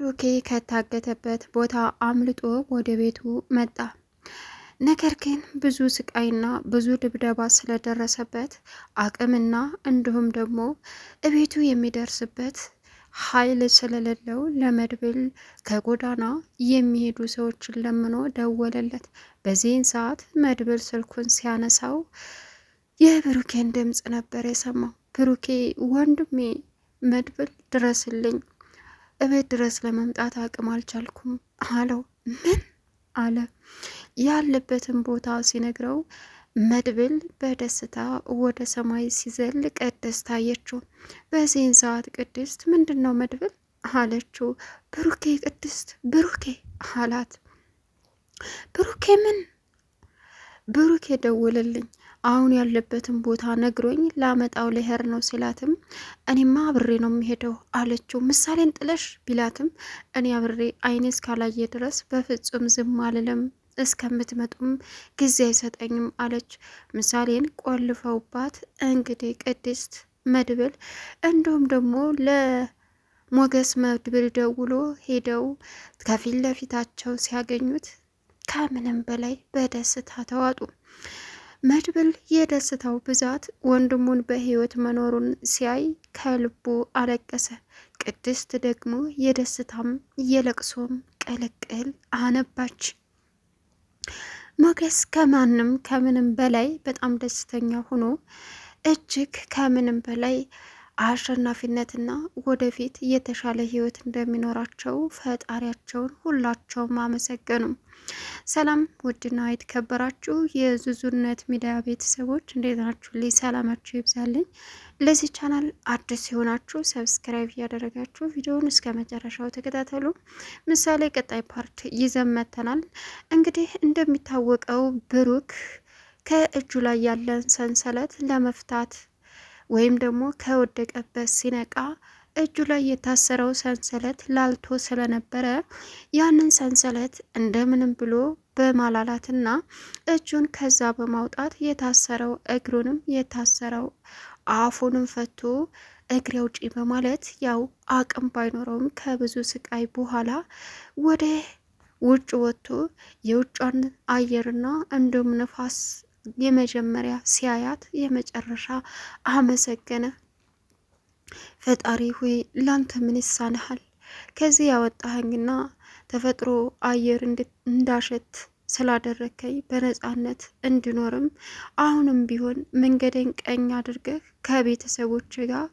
ብሩኬ ከታገተበት ቦታ አምልጦ ወደ ቤቱ መጣ። ነገር ግን ብዙ ስቃይና ብዙ ድብደባ ስለደረሰበት አቅምና እንዲሁም ደግሞ እቤቱ የሚደርስበት ኃይል ስለሌለው ለመድብል ከጎዳና የሚሄዱ ሰዎችን ለምኖ ደወለለት። በዚህን ሰዓት መድብል ስልኩን ሲያነሳው የብሩኬን ድምፅ ነበር የሰማው። ብሩኬ ወንድሜ መድብል ድረስልኝ፣ እቤት ድረስ ለመምጣት አቅም አልቻልኩም አለው። ምን አለ? ያለበትን ቦታ ሲነግረው መድብል በደስታ ወደ ሰማይ ሲዘል ቅድስት ታየችው። በዚህን ሰዓት ቅድስት ምንድን ነው መድብል አለችው። ብሩኬ ቅድስት ብሩኬ አላት። ብሩኬ ምን? ብሩኬ ደውልልኝ አሁን ያለበትን ቦታ ነግሮኝ ላመጣው ልሄድ ነው ሲላትም እኔማ አብሬ ነው የሚሄደው አለችው። ምሳሌን ጥለሽ ቢላትም እኔ አብሬ አይኔ እስካላየ ድረስ በፍጹም ዝም አልልም፣ እስከምትመጡም ጊዜ አይሰጠኝም አለች። ምሳሌን ቆልፈውባት እንግዲህ ቅድስት መድብል እንዲሁም ደግሞ ለሞገስ መድብል ደውሎ ሄደው ከፊት ለፊታቸው ሲያገኙት ከምንም በላይ በደስታ ተዋጡ። መድብል የደስታው ብዛት ወንድሙን በህይወት መኖሩን ሲያይ ከልቡ አለቀሰ። ቅድስት ደግሞ የደስታም የለቅሶም ቅልቅል አነባች። ሞገስ ከምንም በላይ በጣም ደስተኛ ሆኖ እጅግ ከምንም በላይ አሸናፊነትና ወደፊት የተሻለ ህይወት እንደሚኖራቸው ፈጣሪያቸውን ሁላቸውም አመሰገኑ። ሰላም ውድና የተከበራችሁ የዙዙነት ሚዲያ ቤተሰቦች እንዴት ናችሁ? ልይ ሰላማችሁ ይብዛልኝ። ለዚህ ቻናል አዲስ ሲሆናችሁ ሰብስክራይብ እያደረጋችሁ ቪዲዮውን እስከ መጨረሻው ተከታተሉ። ምሳሌ ቀጣይ ፓርት ይዘን መጥተናል። እንግዲህ እንደሚታወቀው ብሩክ ከእጁ ላይ ያለን ሰንሰለት ለመፍታት ወይም ደግሞ ከወደቀበት ሲነቃ እጁ ላይ የታሰረው ሰንሰለት ላልቶ ስለነበረ ያንን ሰንሰለት እንደምንም ብሎ በማላላትና እጁን ከዛ በማውጣት የታሰረው እግሩንም የታሰረው አፉንም ፈቶ እግሬ አውጪ በማለት ያው አቅም ባይኖረውም ከብዙ ስቃይ በኋላ ወደ ውጭ ወጥቶ የውጯን አየርና እንዲሁም ነፋስ የመጀመሪያ ሲያያት የመጨረሻ አመሰገነ። ፈጣሪ ሆይ ላንተ ምን ይሳንሃል? ከዚህ ያወጣኸኝና ተፈጥሮ አየር እንዳሸት ስላደረከኝ በነጻነት እንድኖርም አሁንም ቢሆን መንገዴን ቀኝ አድርገህ ከቤተሰቦች ጋር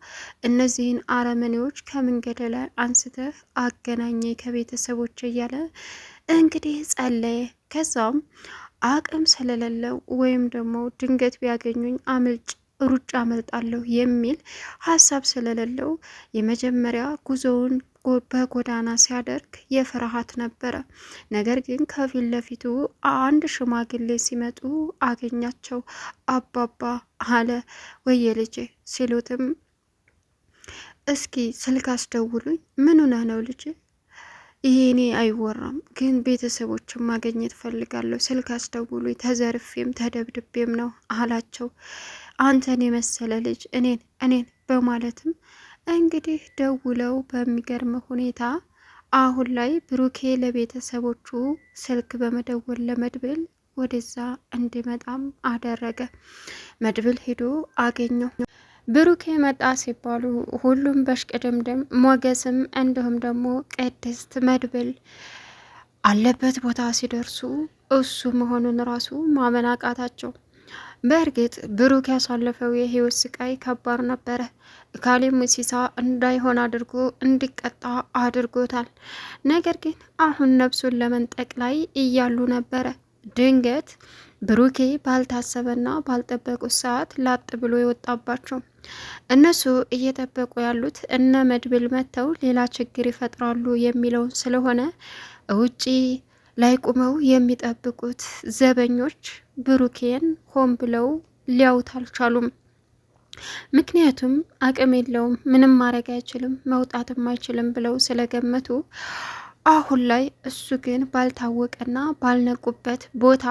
እነዚህን አረመኔዎች ከመንገድ ላይ አንስተህ አገናኘ ከቤተሰቦች እያለ እንግዲህ ጸለየ። ከዛም አቅም ስለሌለው ወይም ደግሞ ድንገት ቢያገኙኝ አምልጭ ሩጫ አመልጣለሁ የሚል ሀሳብ ስለሌለው የመጀመሪያ ጉዞውን በጎዳና ሲያደርግ የፍርሃት ነበረ። ነገር ግን ከፊት ለፊቱ አንድ ሽማግሌ ሲመጡ አገኛቸው። አባባ አለ። ወየ ልጄ ሲሉትም እስኪ ስልክ አስደውሉኝ። ምን ሆነህ ነው ልጄ? ይሄ እኔ አይወራም፣ ግን ቤተሰቦችን ማግኘት ፈልጋለሁ። ስልክ አስደውሉኝ፣ ተዘርፌም ተደብድቤም ነው አላቸው። አንተን የመሰለ ልጅ እኔን በማለትም እንግዲህ ደውለው በሚገርም ሁኔታ አሁን ላይ ብሩኬ ለቤተሰቦቹ ስልክ በመደወል ለመድብል ወደዛ እንዲመጣም አደረገ። መድብል ሄዶ አገኘው። ብሩኬ መጣ ሲባሉ ሁሉም በሽቅድምድም ሞገስም እንዲሁም ደግሞ ቅድስት መድብል አለበት ቦታ ሲደርሱ እሱ መሆኑን ራሱ ማመን አቃታቸው። በእርግጥ ብሩክ ያሳለፈው የህይወት ስቃይ ከባድ ነበረ። ካሌብ ሙሲሳ እንዳይሆን አድርጎ እንዲቀጣ አድርጎታል። ነገር ግን አሁን ነፍሱን ለመንጠቅ ላይ እያሉ ነበረ ድንገት ብሩኬ ባልታሰበና ባልጠበቁት ሰዓት ላጥ ብሎ የወጣባቸው። እነሱ እየጠበቁ ያሉት እነ መድብል መጥተው ሌላ ችግር ይፈጥራሉ የሚለውን ስለሆነ ውጪ ላይ ቁመው የሚጠብቁት ዘበኞች ብሩኬን ሆን ብለው ሊያውት አልቻሉም። ምክንያቱም አቅም የለውም፣ ምንም ማድረግ አይችልም፣ መውጣትም አይችልም ብለው ስለገመቱ አሁን ላይ እሱ ግን ባልታወቀና ባልነቁበት ቦታ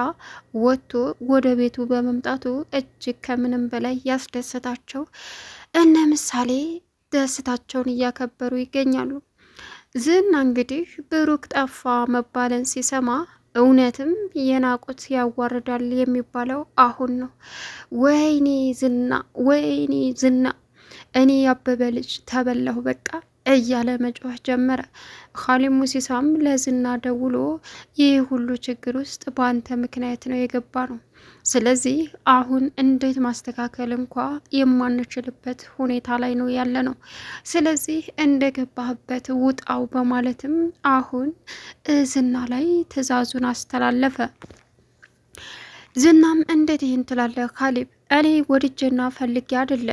ወጥቶ ወደ ቤቱ በመምጣቱ እጅግ ከምንም በላይ ያስደሰታቸው እነ ምሳሌ ደስታቸውን እያከበሩ ይገኛሉ። ዝና እንግዲህ ብሩክ ጠፋ መባለን ሲሰማ እውነትም የናቁት ያዋርዳል የሚባለው አሁን ነው። ወይኔ ዝና፣ ወይኔ ዝና፣ እኔ ያበበ ልጅ ተበላሁ በቃ እያለ መጮህ ጀመረ። ኻሊብ ሙሲሳም ለዝና ደውሎ ይህ ሁሉ ችግር ውስጥ በአንተ ምክንያት ነው የገባ ነው። ስለዚህ አሁን እንዴት ማስተካከል እንኳ የማንችልበት ሁኔታ ላይ ነው ያለ ነው። ስለዚህ እንደገባህበት ውጣው በማለትም አሁን ዝና ላይ ትዕዛዙን አስተላለፈ። ዝናም እንዴት ይህን ትላለህ ኻሊብ? እኔ ወድጄና ፈልጌ አይደለ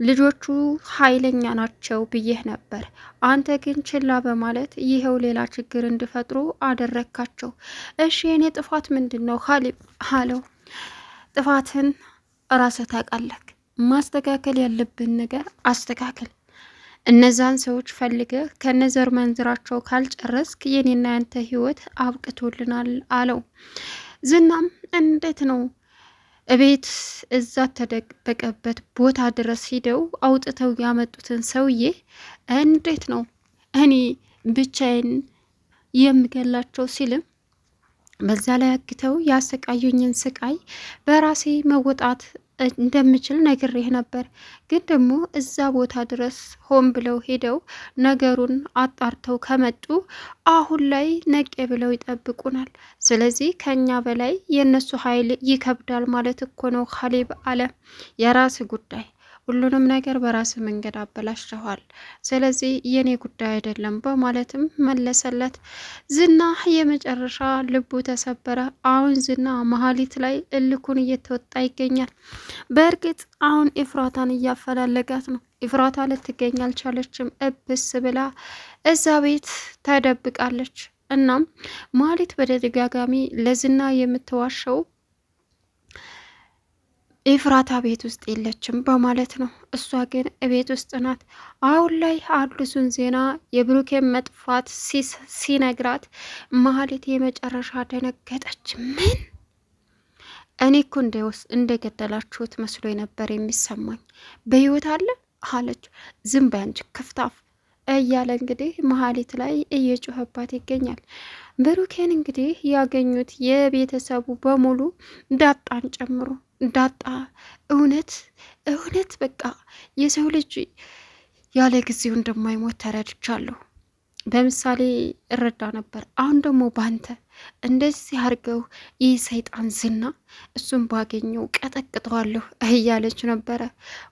ልጆቹ ኃይለኛ ናቸው ብዬህ ነበር። አንተ ግን ችላ በማለት ይኸው ሌላ ችግር እንዲፈጥሩ አደረግካቸው። እሺ የኔ ጥፋት ምንድን ነው ኻሊብ አለው። ጥፋትን ራስህ ታውቃለህ። ማስተካከል ያለብን ነገር አስተካከል። እነዛን ሰዎች ፈልገህ ከነዘር መንዝራቸው ካልጨረስክ የኔና ያንተ ህይወት አብቅቶልናል አለው። ዝናም እንዴት ነው እቤት እዛ ተደበቀበት ቦታ ድረስ ሂደው አውጥተው ያመጡትን ሰውዬ እንዴት ነው እኔ ብቻዬን የምገላቸው ሲልም በዛ ላይ አግተው ያሰቃዩኝን ስቃይ በራሴ መወጣት እንደምችል ነግሬህ ነበር። ግን ደግሞ እዛ ቦታ ድረስ ሆን ብለው ሄደው ነገሩን አጣርተው ከመጡ አሁን ላይ ነቄ ብለው ይጠብቁናል። ስለዚህ ከኛ በላይ የእነሱ ኃይል ይከብዳል ማለት እኮ ነው ኻሊብ አለ። የራስ ጉዳይ፣ ሁሉንም ነገር በራስ መንገድ አበላሽተዋል። ስለዚህ የኔ ጉዳይ አይደለም በማለትም መለሰለት። ዝና የመጨረሻ ልቡ ተሰበረ። አሁን ዝና መሀሊት ላይ እልኩን እየተወጣ ይገኛል። በእርግጥ አሁን ኢፍራታን እያፈላለጋት ነው። ኢፍራታ ልትገኝ አልቻለችም። እብስ ብላ እዛ ቤት ተደብቃለች። እናም መሀሊት በተደጋጋሚ ለዝና የምትዋሸው ኤፍራታ ቤት ውስጥ የለችም በማለት ነው። እሷ ግን ቤት ውስጥ ናት። አሁን ላይ አዲሱን ዜና የብሩኬን መጥፋት ሲነግራት መሀሌት የመጨረሻ ደነገጠች። ምን? እኔ እኮ እንደገደላችሁት መስሎ ነበር የሚሰማኝ። በህይወት አለ አለች። ዝም በይ አንቺ ክፍታፍ እያለ እንግዲህ መሀሌት ላይ እየጮኸባት ይገኛል። ብሩኬን እንግዲህ ያገኙት የቤተሰቡ በሙሉ ዳጣን ጨምሮ ዳጣ እውነት በቃ የሰው ልጅ ያለ ጊዜው እንደማይሞት ተረድቻለሁ። በምሳሌ እረዳ ነበር። አሁን ደግሞ ባንተ እንደዚህ አድርገው ይህ ሰይጣን ዝና እሱን ባገኘው ቀጠቅጠዋለሁ እያለች ነበረ።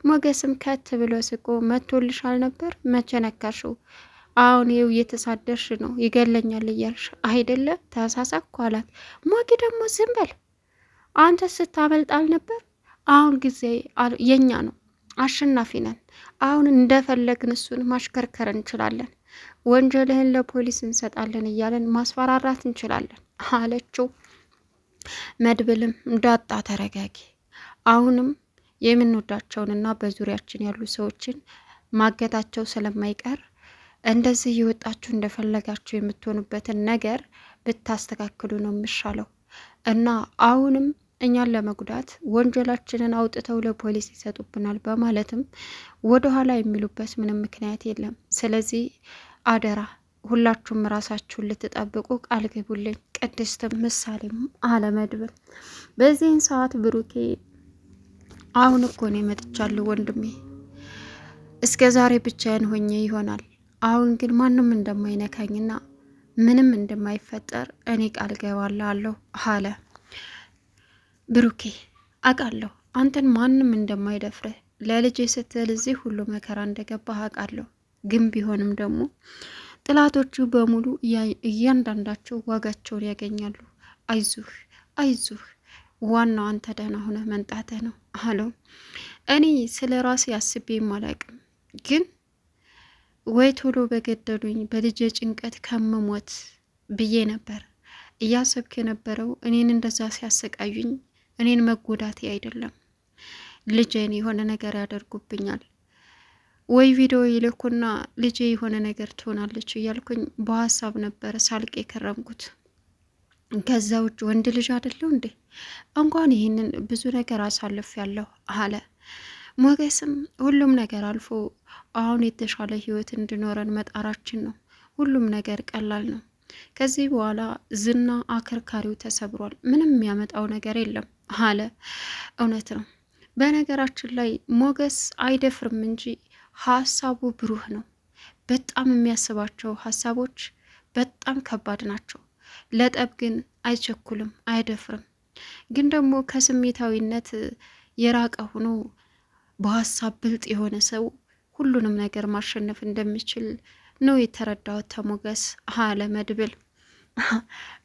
ሞገስም ከት ብሎ ስቆ መቶልሻል ነበር መቼ ነካሽው? አሁን ይኸው እየተሳደርሽ ነው ይገለኛል እያልሽ አይደለ? ተሳሳኩ አላት። ሞጊ ደግሞ ዝም በል አንተ ስታመልጣል ነበር። አሁን ጊዜ የኛ ነው፣ አሸናፊ ነን። አሁን እንደፈለግን እሱን ማሽከርከር እንችላለን። ወንጀልህን ለፖሊስ እንሰጣለን እያለን ማስፈራራት እንችላለን አለችው። መድብልም ዳጣ ተረጋጊ፣ አሁንም የምንወዳቸውንና በዙሪያችን ያሉ ሰዎችን ማገታቸው ስለማይቀር እንደዚህ እየወጣችሁ እንደፈለጋችሁ የምትሆኑበትን ነገር ብታስተካክሉ ነው የሚሻለው እና አሁንም እኛን ለመጉዳት ወንጀላችንን አውጥተው ለፖሊስ ይሰጡብናል በማለትም ወደኋላ የሚሉበት ምንም ምክንያት የለም። ስለዚህ አደራ ሁላችሁም ራሳችሁን ልትጠብቁ ቃል ግቡልኝ። ቅድስትም ምሳሌም አለ መድብል። በዚህን ሰዓት ብሩኬ አሁን እኮ ነው መጥቻለሁ ወንድሜ፣ እስከ ዛሬ ብቻዬን ሆኜ ይሆናል። አሁን ግን ማንም እንደማይነካኝና ምንም እንደማይፈጠር እኔ ቃል ገባላለሁ አለ። ብሩኬ አውቃለሁ አንተን ማንም እንደማይደፍርህ፣ ለልጄ ስትል እዚህ ሁሉ መከራ እንደገባህ አውቃለሁ። ግን ቢሆንም ደግሞ ጥላቶቹ በሙሉ እያንዳንዳቸው ዋጋቸውን ያገኛሉ። አይዙህ አይዙህ፣ ዋናው አንተ ደህና ሆነህ መንጣትህ ነው አለው። እኔ ስለ ራሴ አስቤም አላውቅም፣ ግን ወይ ቶሎ በገደሉኝ በልጄ ጭንቀት ከመሞት ብዬ ነበር እያሰብክ የነበረው። እኔን እንደዛ ሲያሰቃዩኝ እኔን መጎዳቴ አይደለም፣ ልጄን የሆነ ነገር ያደርጉብኛል ወይ ቪዲዮ ይልኩና ልጄ የሆነ ነገር ትሆናለች እያልኩኝ በሀሳብ ነበረ ሳልቅ የከረምኩት። ከዛ ውጭ ወንድ ልጅ አይደለሁ እንዴ? እንኳን ይህንን ብዙ ነገር አሳልፍ ያለሁ አለ። ሞገስም ሁሉም ነገር አልፎ አሁን የተሻለ ህይወት እንዲኖረን መጣራችን ነው። ሁሉም ነገር ቀላል ነው። ከዚህ በኋላ ዝና አከርካሪው ተሰብሯል። ምንም የሚያመጣው ነገር የለም አለ። እውነት ነው። በነገራችን ላይ ሞገስ አይደፍርም እንጂ ሀሳቡ ብሩህ ነው። በጣም የሚያስባቸው ሀሳቦች በጣም ከባድ ናቸው። ለጠብ ግን አይቸኩልም፣ አይደፍርም። ግን ደግሞ ከስሜታዊነት የራቀ ሆኖ በሀሳብ ብልጥ የሆነ ሰው ሁሉንም ነገር ማሸነፍ እንደሚችል ነው የተረዳሁት ተሞገስ አለ መድብል።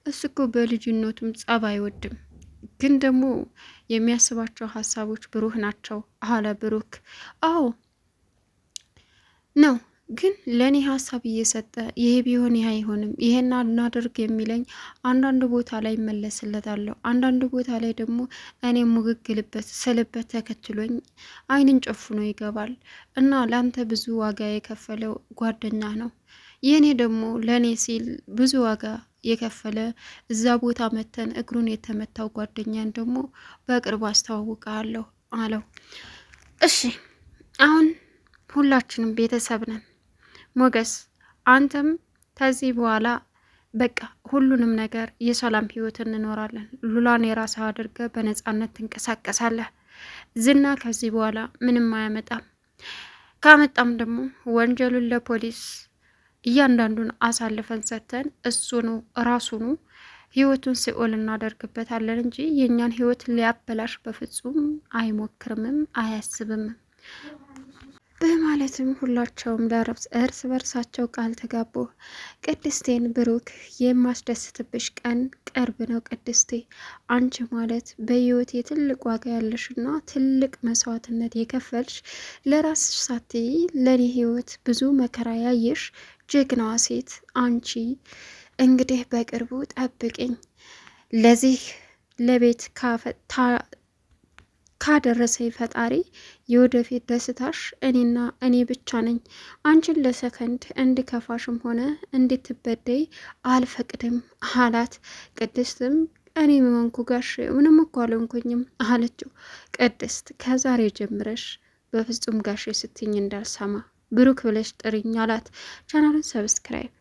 እሱ እኮ በልጅነቱም ጸብ አይወድም፣ ግን ደግሞ የሚያስባቸው ሀሳቦች ብሩህ ናቸው አለ ብሩክ። አዎ ነው፣ ግን ለእኔ ሀሳብ እየሰጠ ይሄ ቢሆን ይህ አይሆንም፣ ይሄን እናድርግ የሚለኝ አንዳንድ ቦታ ላይ መለስለታለሁ፣ አንዳንድ ቦታ ላይ ደግሞ እኔ ሙግግልበት ስልበት ተከትሎኝ አይንን ጨፍኖ ይገባል። እና ለአንተ ብዙ ዋጋ የከፈለው ጓደኛ ነው። የእኔ ደግሞ ለእኔ ሲል ብዙ ዋጋ የከፈለ እዛ ቦታ መተን እግሩን የተመታው ጓደኛን ደግሞ በቅርቡ አስተዋውቃለሁ አለው። እሺ አሁን ሁላችንም ቤተሰብ ነን ሞገስ፣ አንተም ከዚህ በኋላ በቃ ሁሉንም ነገር የሰላም ህይወት እንኖራለን። ሉላን የራስህ አድርገ በነጻነት ትንቀሳቀሳለህ። ዝና ከዚህ በኋላ ምንም አያመጣም። ካመጣም ደግሞ ወንጀሉን ለፖሊስ እያንዳንዱን አሳልፈን ሰጥተን እሱኑ ራሱኑ ህይወቱን ሲኦል እናደርግበታለን እንጂ የእኛን ህይወት ሊያበላሽ በፍጹም አይሞክርምም አያስብም በማለትም ሁላቸውም እርስ በርሳቸው ቃል ተጋቡ። ቅድስቴን ብሩክ የማስደስትብሽ ቀን ቅርብ ነው። ቅድስቴ አንቺ ማለት በህይወቴ ትልቅ ዋጋ ያለሽና ትልቅ መስዋዕትነት የከፈልሽ ለራስሽ ሳትይ ለኔ ህይወት ብዙ መከራ ያየሽ ጀግናዋ ሴት አንቺ እንግዲህ በቅርቡ ጠብቅኝ። ለዚህ ለቤት ካደረሰኝ ፈጣሪ የወደፊት ደስታሽ እኔና እኔ ብቻ ነኝ። አንቺን ለሰከንድ እንድከፋሽም ሆነ እንድትበደይ አልፈቅድም አላት። ቅድስትም እኔ ምንኩ ጋሽ ምንም እኮ አልሆንኩኝም አለችው። ቅድስት ከዛሬ ጀምረሽ በፍጹም ጋሽ ስትኝ እንዳልሰማ ብሩክ ብለሽ ጥሪኝ አላት። ቻናሉን ሰብስክራይብ